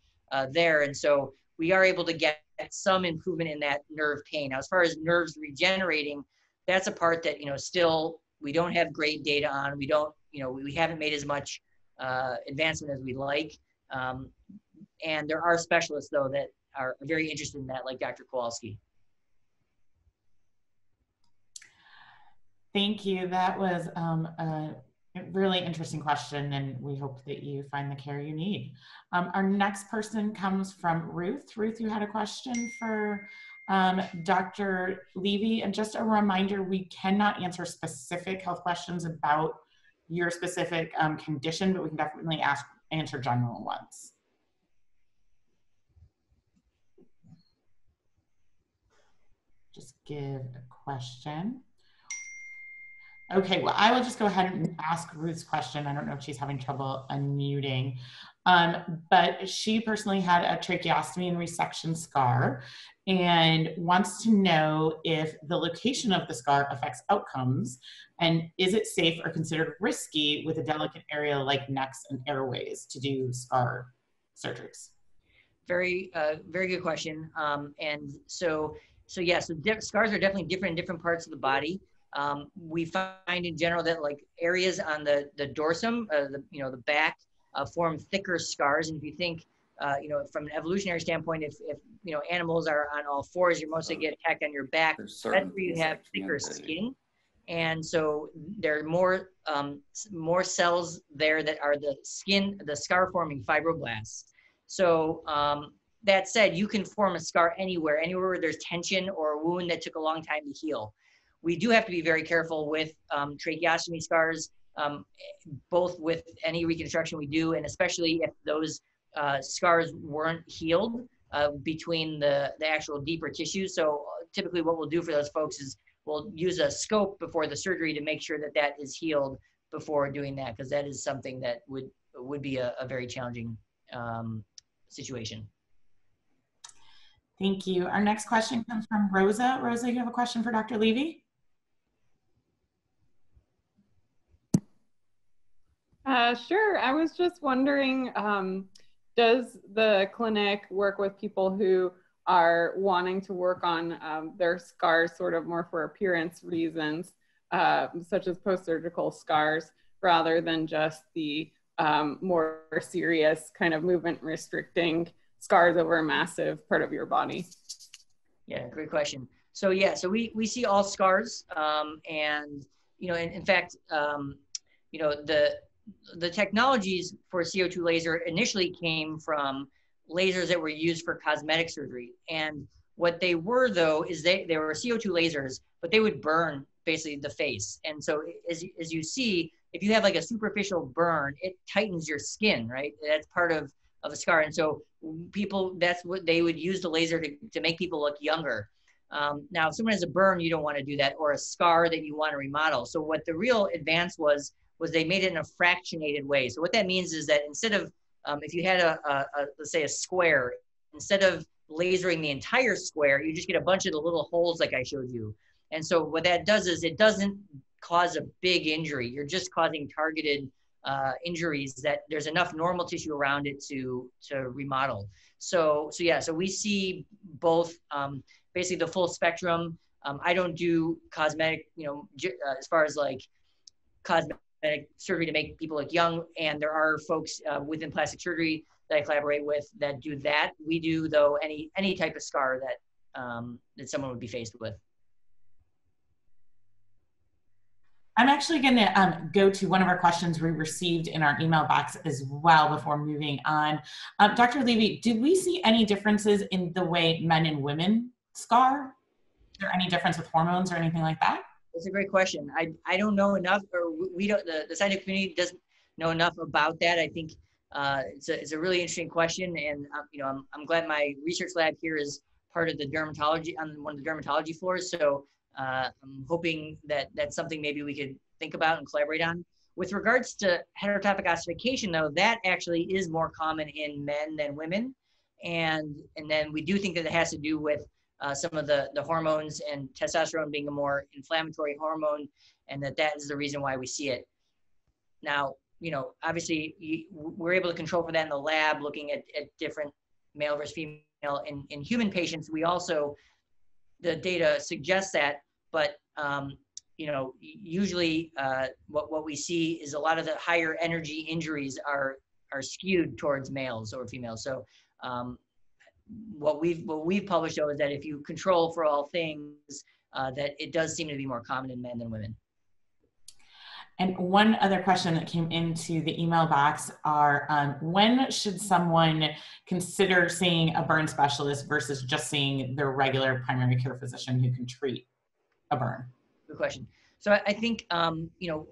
there. And so we are able to get some improvement in that nerve pain. Now, as far as nerves regenerating, that's a part that, still we don't have great data on. We don't, we haven't made as much advancement as we'd like. And there are specialists, though, that are very interested in that, like Dr. Kowalski. Thank you. That was a really interesting question, and we hope that you find the care you need. Our next person comes from Ruth. Ruth, you had a question for Dr. Levi, and just a reminder, we cannot answer specific health questions about your specific condition, but we can definitely answer general ones. Just give a question. Okay, well, I will just go ahead and ask Ruth's question. I don't know if she's having trouble unmuting, but she personally had a tracheostomy and resection scar and wants to know if the location of the scar affects outcomes, and is it safe or considered risky with a delicate area like necks and airways to do scar surgeries? Very good question. And so scars are definitely different in different parts of the body. We find in general that like areas on the dorsum, the back, form thicker scars. And if you think, from an evolutionary standpoint, if animals are on all fours, you mostly get attacked on your back. That's where you have thicker skin. And so there are more cells there that are the scar forming fibroblasts. So that said, you can form a scar anywhere where there's tension or a wound that took a long time to heal. We do have to be very careful with tracheostomy scars, both with any reconstruction we do, and especially if those scars weren't healed between the actual deeper tissues. So typically what we'll do for those folks is we'll use a scope before the surgery to make sure that is healed before doing that, because that is something that would be a very challenging situation. Thank you. Our next question comes from Rosa. Rosa, you have a question for Dr. Levi? Sure. I was just wondering, does the clinic work with people who are wanting to work on their scars sort of more for appearance reasons, such as post-surgical scars, rather than just the more serious kind of movement restricting scars over a massive part of your body? Yeah, great question. So we see all scars, and in fact, the technologies for CO2 laser initially came from lasers that were used for cosmetic surgery. And what they were, though, is they were CO2 lasers, but they would burn basically the face. And so as you see, if you have like a superficial burn, it tightens your skin, right? That's part of a scar. And so that's what they would use the laser to make people look younger. Now, if someone has a burn, you don't want to do that, or a scar that you want to remodel. So what the real advance was they made it in a fractionated way. So what that means is that instead of, if you had let's say a square, instead of lasering the entire square, you just get a bunch of the little holes like I showed you. And so what that does is it doesn't cause a big injury. You're just causing targeted injuries that there's enough normal tissue around it to remodel. So we see both basically the full spectrum. I don't do cosmetic, as far as like cosmetic surgery to make people look young, and there are folks within plastic surgery that I collaborate with that do that. We do, though, any type of scar that someone would be faced with. I'm actually going to go to one of our questions we received in our email box as well before moving on. Dr. Levi, do we see any differences in the way men and women scar? Is there any difference with hormones or anything like that? That's a great question. I don't know enough, or we don't, the scientific community doesn't know enough about that. I think it's a really interesting question, and you know, I'm glad my research lab here is part of the dermatology, on one of the dermatology floors. So I'm hoping that that's something maybe we could think about and collaborate on. With regards to heterotopic ossification, though, that actually is more common in men than women, and then we do think that it has to do with some of the hormones, and testosterone being a more inflammatory hormone, and that is the reason why we see it. Now, you know, obviously we're able to control for that in the lab, looking at different male versus female. In human patients, we also, the data suggests that, but you know, usually what we see is a lot of the higher energy injuries are skewed towards males or females. So what we've published, though, is that if you control for all things, that it does seem to be more common in men than women. And one other question that came into the email box are, when should someone consider seeing a burn specialist versus just seeing their regular primary care physician who can treat a burn? Good question. So I think, you know,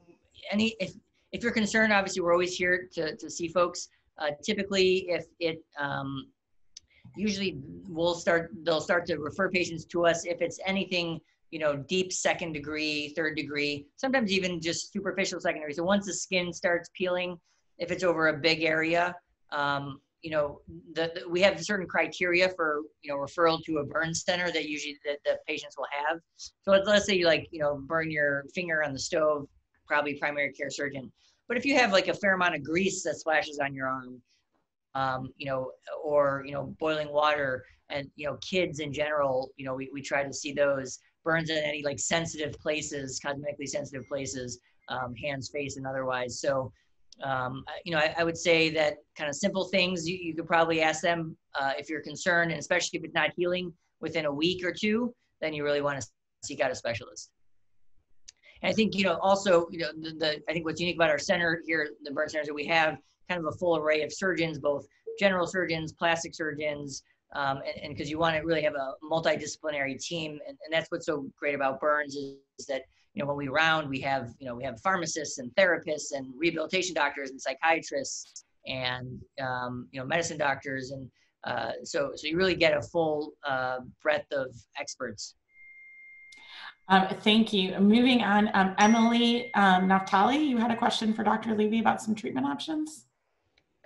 if you're concerned, obviously we're always here to see folks. Typically, if it, usually they'll start to refer patients to us if it's anything, you know, deep second degree, third degree, sometimes even just superficial secondary. So once the skin starts peeling, if it's over a big area, you know, we have certain criteria for, you know, referral to a burn center that usually the patients will have. So let's say you, like, you know, burn your finger on the stove, probably primary care surgeon. But if you have like a fair amount of grease that splashes on your arm, you know, or, you know, boiling water, and, you know, kids in general, you know, we try to see those burns in any like sensitive places, cosmetically sensitive places, hands, face, and otherwise. So, you know, I would say that kind of simple things, you could probably ask them if you're concerned, and especially if it's not healing within a week or two, then you really want to seek out a specialist. And I think, you know, also, you know, I think what's unique about our center here, the burn centers, that we have kind of a full array of surgeons, both general surgeons, plastic surgeons, and because you want to really have a multidisciplinary team, and that's what's so great about burns is that, you know, when we round, we have pharmacists and therapists and rehabilitation doctors and psychiatrists and you know, medicine doctors, and so you really get a full breadth of experts. Thank you. Moving on, Emily Naftali, you had a question for Dr. Levy about some treatment options?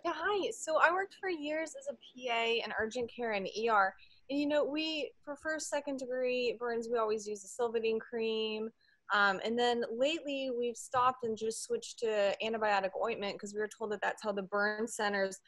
Yeah, hi. So I worked for years as a PA in urgent care and ER. And, you know, we, for first, second degree burns, we always use the Silvadene cream. And then lately we've stopped and just switched to antibiotic ointment because we were told that that's how the burn centers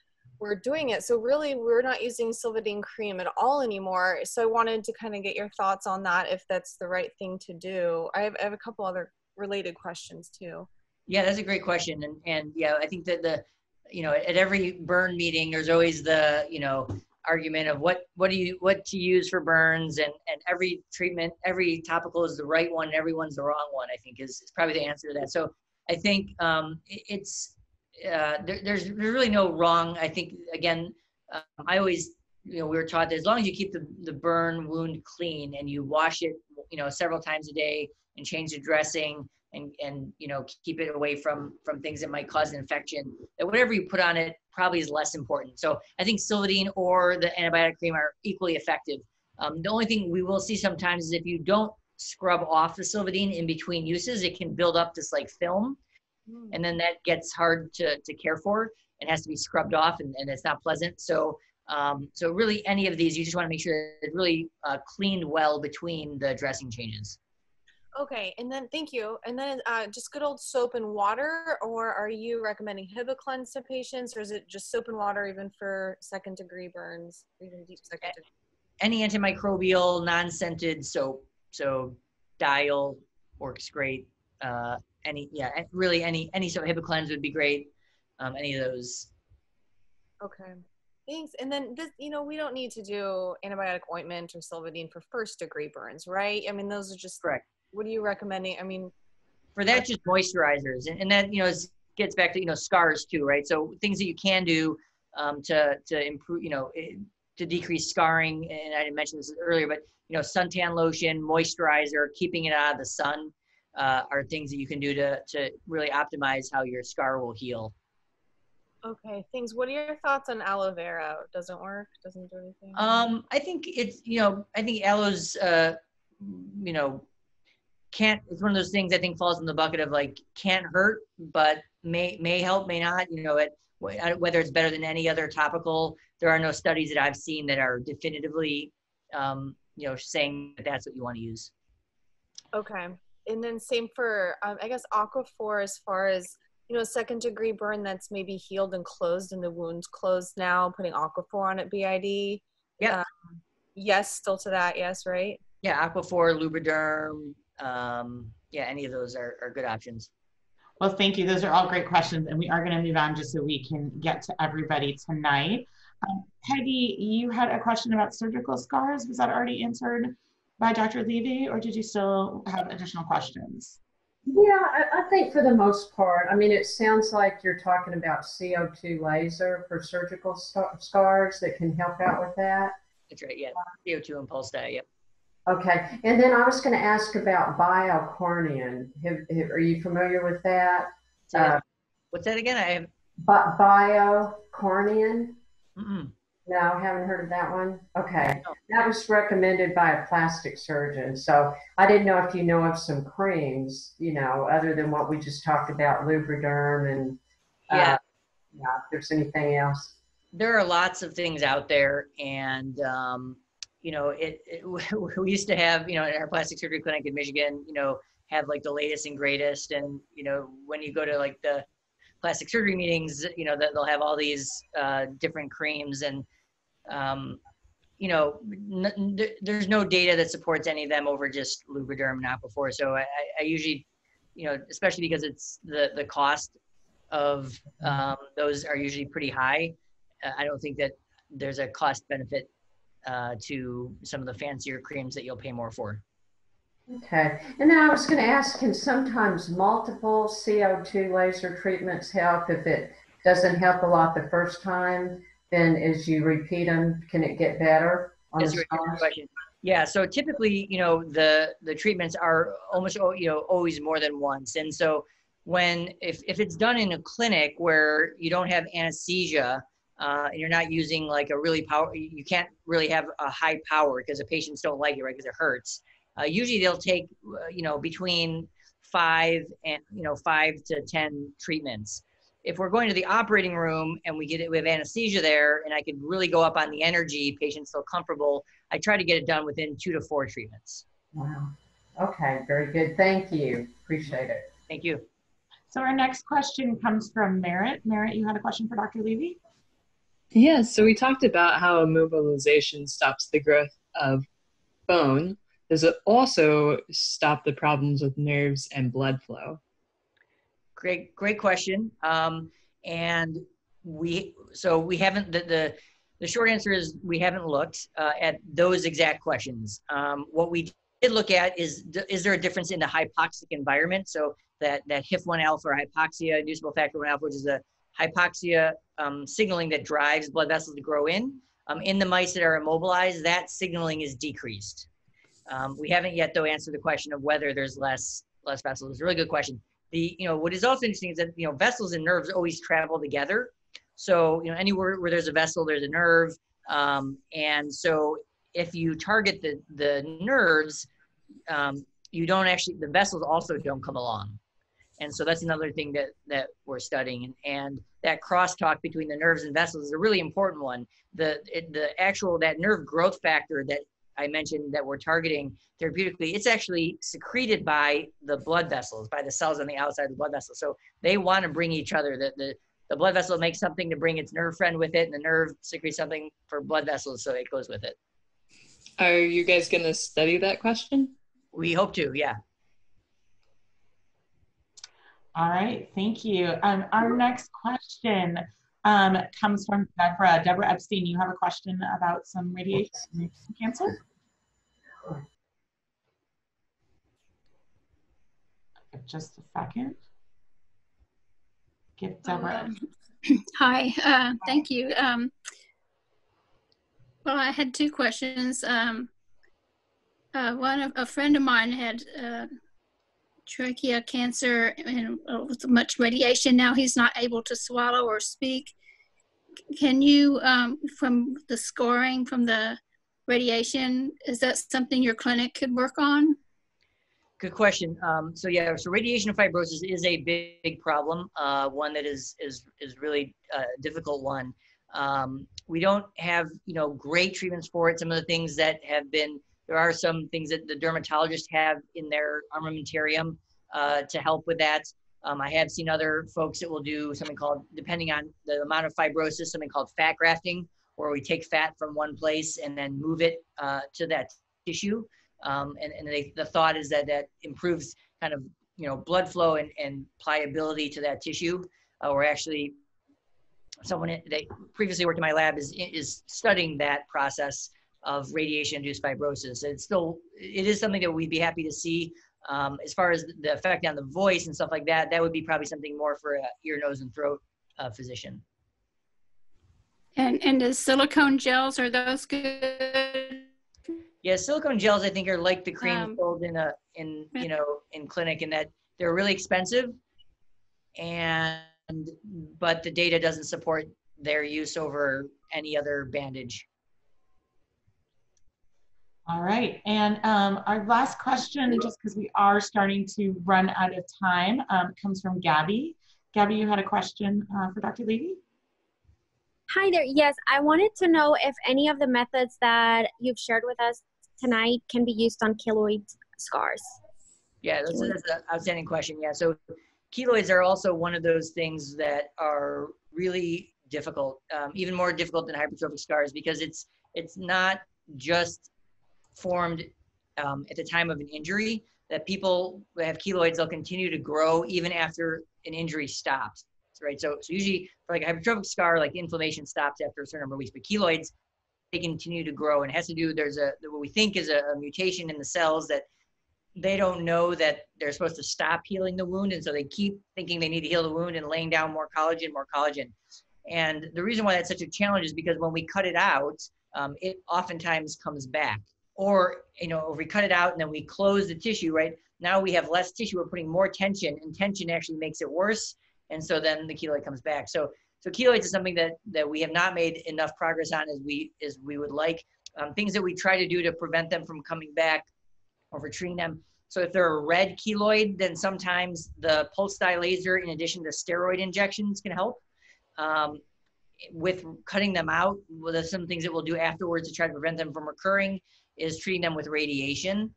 were doing it. So really, we're not using Silvadene cream at all anymore. So I wanted to kind of get your thoughts on that, if that's the right thing to do. I have a couple other related questions too. Yeah, that's a great question. And yeah, I think that you know, at every burn meeting, there's always the, you know, argument of what to use for burns, and every treatment, every topical is the right one, and everyone's the wrong one, I think is probably the answer to that. So I think it's there's really no wrong. I think, again, I always, you know, we were taught that as long as you keep the burn wound clean and you wash it, you know, several times a day and change the dressing, and you know, keep it away from things that might cause an infection, that whatever you put on it probably is less important. So I think Silvadene or the antibiotic cream are equally effective. The only thing we will see sometimes is if you don't scrub off the Silvadene in between uses, it can build up this like film, and then that gets hard to care for. It has to be scrubbed off, and it's not pleasant. So so really, any of these, you just want to make sure it's really cleaned well between the dressing changes. Okay, and then thank you. And then just good old soap and water, or are you recommending HIBA-cleanse to patients, or is it just soap and water even for second degree burns, even deep second degree? Any antimicrobial, non-scented soap. So Dial works great. Really any soap, HIBA-cleanse would be great. Any of those. Okay, thanks. And then this, you know, we don't need to do antibiotic ointment or Silvadene for first degree burns, right? I mean, those are just correct. What are you recommending? I mean, for that, just moisturizers, and that, you know, gets back to, you know, scars too, right? So things that you can do to improve, you know, to decrease scarring. And I didn't mention this earlier, but, you know, suntan lotion, moisturizer, keeping it out of the sun. are things that you can do to really optimize how your scar will heal. Okay, thanks. What are your thoughts on aloe vera? Doesn't work? Doesn't do anything? I think it's, I think aloe's, it's one of those things I think falls in the bucket of like, can't hurt, but may help, may not, whether it's better than any other topical. There are no studies that I've seen that are definitively, saying that that's what you want to use. Okay. And then same for, I guess, Aquaphor, as far as, second degree burn that's maybe healed and closed and the wound's closed now, putting Aquaphor on it, BID. Yeah. Yes, still to that. Yes, right? Yeah, Aquaphor, Lubriderm, any of those are good options. Well, thank you. Those are all great questions, and we are going to move on just so we can get to everybody tonight. Peggy, you had a question about surgical scars. Was that already answered by Dr. Levy, or did you still have additional questions? Yeah, I think for the most part, I mean, it sounds like you're talking about CO2 laser for surgical scars that can help out with that. That's right, yeah. CO2 and pulse dye, yep. Okay, and then I was going to ask about biocornean. Are you familiar with that? What's that again? I have biocornean. Mm-mm. No, haven't heard of that one. Okay, that was recommended by a plastic surgeon. So I didn't know if you know of some creams, other than what we just talked about, Lubriderm and if there's anything else. There are lots of things out there, and we used to have, in our plastic surgery clinic in Michigan, have like the latest and greatest. And, when you go to like the plastic surgery meetings, that they'll have all these different creams, and, there's no data that supports any of them over just Lubriderm and Aquaphor. So I usually, especially because it's the cost of those are usually pretty high. I don't think that there's a cost benefit to some of the fancier creams that you'll pay more for. Okay, and then I was going to ask, can sometimes multiple CO2 laser treatments help? If it doesn't help a lot the first time, then as you repeat them, can it get better on the scars? Yeah, so typically, the treatments are almost, always more than once. And so if it's done in a clinic where you don't have anesthesia, and you're not using like you can't really have a high power because the patients don't like it, right? Because it hurts. Usually they'll take, between 5 to 10 treatments. If we're going to the operating room and we have anesthesia there, and I could really go up on the energy, patients feel comfortable, I try to get it done within 2 to 4 treatments. Wow. Okay, very good. Thank you. Appreciate it. Thank you. So our next question comes from Merritt. Merritt, you had a question for Dr. Levy? Yeah, so we talked about how immobilization stops the growth of bone. Does it also stop the problems with nerves and blood flow? Great question. And we haven't, the short answer is we haven't looked at those exact questions. What we did look at is there a difference in the hypoxic environment? So that HIF1 alpha, or hypoxia inducible factor 1 alpha, which is a hypoxia signaling that drives blood vessels to grow in the mice that are immobilized, that signaling is decreased. We haven't yet, though, answered the question of whether there's less vessels. It's a really good question. What is also interesting is that, vessels and nerves always travel together. So, anywhere where there's a vessel, there's a nerve. And so if you target the nerves, the vessels also don't come along. And so that's another thing that we're studying. And that crosstalk between the nerves and vessels is a really important one. That nerve growth factor that I mentioned that we're targeting therapeutically, it's actually secreted by the blood vessels, by the cells on the outside of the blood vessel. So they want to bring each other. The blood vessel makes something to bring its nerve friend with it, and the nerve secretes something for blood vessels, so it goes with it. Are you guys going to study that question? We hope to, yeah. All right, thank you. Our next question comes from Deborah. Deborah Epstein, you have a question about some radiation cancer? Just a second. Give Deborah. Hi, thank you. Well, I had 2 questions. A friend of mine had trachea cancer and with much radiation. Now he's not able to swallow or speak. Can you, from the scoring from the radiation, is that something your clinic could work on? Good question. So radiation fibrosis is a big problem, one that is really a difficult one. We don't have, great treatments for it. Some of the things that have been, there are some things that the dermatologists have in their armamentarium to help with that. I have seen other folks that will do something called, depending on the amount of fibrosis, something called fat grafting, where we take fat from one place and then move it to that tissue. The thought is that improves kind of, blood flow and pliability to that tissue. Or actually, someone that previously worked in my lab is studying that process of radiation-induced fibrosis. It is something that we'd be happy to see. As far as the effect on the voice and stuff like that, that would be probably something more for an ear, nose, and throat physician. And the silicone gels, are those good? Yeah, silicone gels I think are like the cream sold in clinic, in that they're really expensive, but the data doesn't support their use over any other bandage. All right, and our last question, just because we are starting to run out of time, comes from Gabby. Gabby, you had a question for Dr. Levi? Hi there. Yes, I wanted to know if any of the methods that you've shared with us tonight can be used on keloid scars. Yeah, that's an outstanding question. Yeah, so keloids are also one of those things that are really difficult, even more difficult than hypertrophic scars, because it's not just formed at the time of an injury. That people that have keloids, they'll continue to grow even after an injury stops, right? So usually for like a hypertrophic scar, like inflammation stops after a certain number of weeks, but keloids, they continue to grow, and it has to do, there's what we think is a mutation in the cells that they don't know that they're supposed to stop healing the wound, and so they keep thinking they need to heal the wound and laying down more collagen. And the reason why that's such a challenge is because when we cut it out, it oftentimes comes back. Or, if we cut it out and then we close the tissue, right? Now we have less tissue, we're putting more tension, and tension actually makes it worse. And so then the keloid comes back. So keloids is something that we have not made enough progress on as we would like. Things that we try to do to prevent them from coming back or for treating them. So if they're a red keloid, then sometimes the pulse dye laser, in addition to steroid injections, can help. With cutting them out, there's some things that we'll do afterwards to try to prevent them from recurring, is treating them with radiation,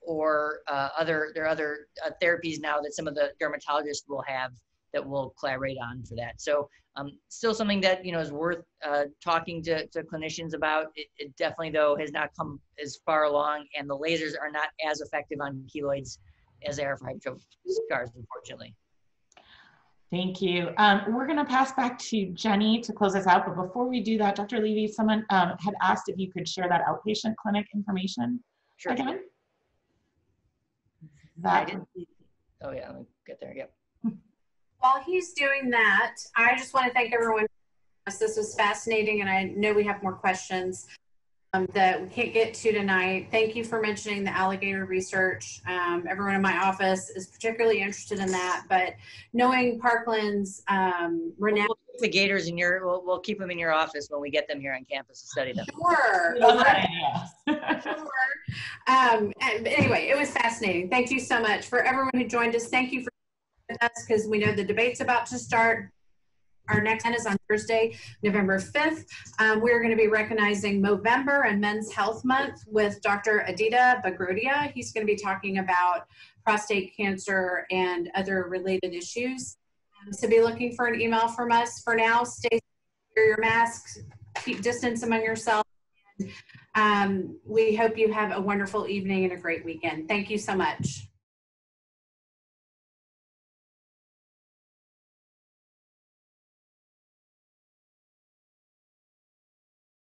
or there are other therapies now that some of the dermatologists will have that we'll collaborate on for that. So still something that is worth talking to clinicians about. It definitely, though, has not come as far along, and the lasers are not as effective on keloids as they are for hypertrophic scars, unfortunately. Thank you. We're going to pass back to Jenny to close us out. But before we do that, Dr. Levi, someone had asked if you could share that outpatient clinic information again. Oh, yeah, let me get there. Yep. While he's doing that, I just want to thank everyone. This was fascinating, and I know we have more questions that we can't get to tonight. Thank you for mentioning the alligator research. Everyone in my office is particularly interested in that, but knowing Parkland's renowned— We'll keep the gators in we'll keep them in your office when we get them here on campus to study them. Sure. Sure. Anyway, it was fascinating. Thank you so much. For everyone who joined us, thank you for joining us, because we know the debate's about to start. Our next one is on Thursday, November 5th. We're going to be recognizing Movember and Men's Health Month with Dr. Aditya Bagrodia. He's going to be talking about prostate cancer and other related issues. So be looking for an email from us. For now, stay safe, wear your masks, keep distance among yourselves. We hope you have a wonderful evening and a great weekend. Thank you so much.